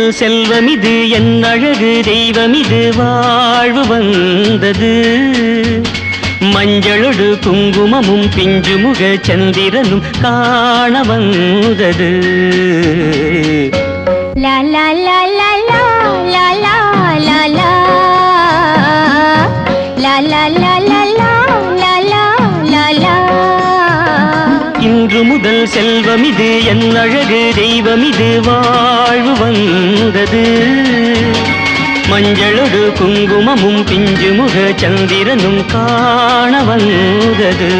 முதல் செல்வமிது என் அழகு தெய்வமிது வாழ்வு வந்தது மஞ்சளொடு குங்குமமும் பிஞ்சுமுக சந்திரனும் காண வந்தது லா லா லா லா லா லா லா லா லா லா லா லா லா லா லா லா லா. இன்று முதல் செல்வமிது என் அழகு தெய்வமிது வாழ்வு வந்தது மஞ்சளொடு குங்குமமும் பிஞ்சுமுக சந்திரனும் காண வந்தது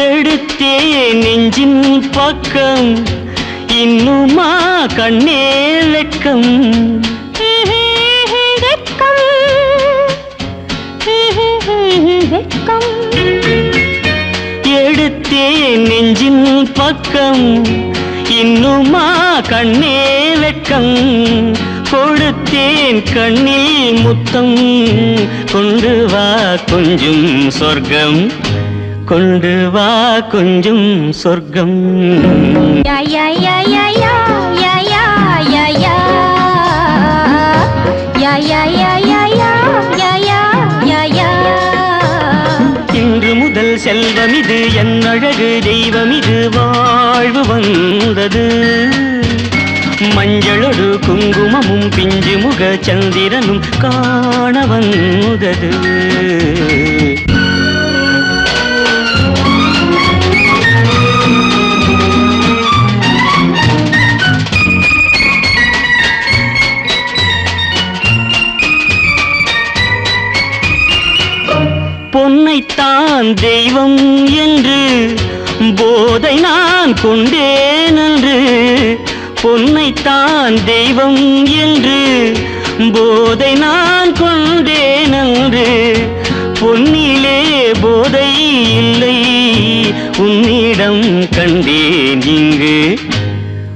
எடுத்தே நெஞ்சின் பக்கம் இன்னுமா கண்ணே வெட்கம் எடுத்தே நெஞ்சின் பக்கம் இன்னுமா கண்ணே வெட்கம் கொடுத்தேன் கண்ணில் முத்தம் கொண்டு வா கொஞ்சம் சொர்க்கம் கொண்டு வா கொஞ்சம் சொர்க்கம் யா யா யா யா யா யா யா யா யா யா யா யா யா யா யா யா யா. இன்று முதல் செல்வமிது என் அழகு தெய்வமிது வாழ்வு வந்தது மஞ்சளொடு குங்குமமும் பிஞ்சுமுக சந்திரனும் காண வந்தது பொன்னைத்தான் தெய்வம் என்று போதை நான் கொண்டேன் என்று பொன்னைத்தான் தெய்வம் என்று போதை நான் கொண்டேன் என்று பொன்னிலே போதை இல்லை உன்னிடம் கண்டேன் இங்கு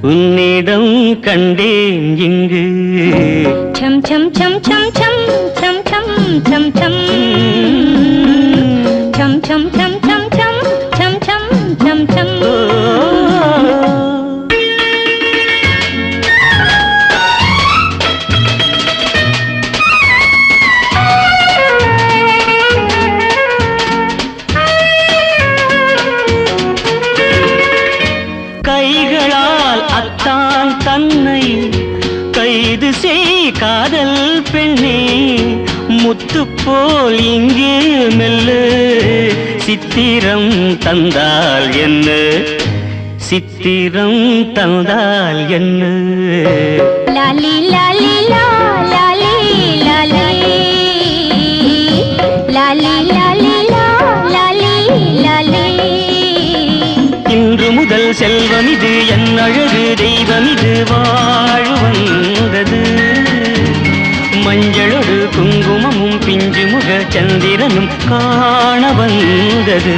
உன்னிடம் கண்டேன் இங்கு சம் சம் சம் சம் சம் சம் சம் சம் சம் சம் சம் சம் சம் சம் சம் சம் சம். கைகளால் அத்தான் தன்னை கைது செய் காதல் பெண்ணே முத்து போல் இங்கு மெல்ல சித்திரம் தந்தால் என்ன சித்திரம் தந்தால் என்ன லாலி லாலி லா லாலி லாலி லாலி லாலி லா லாலி லாலி. இன்று முதல் செல்வமிது என் அழகு தெய்வமிது வாழ்வு வந்தது மஞ்சளொடு குங்குமமும் பிஞ்சுமுக சந்திரனும் காண வந்தது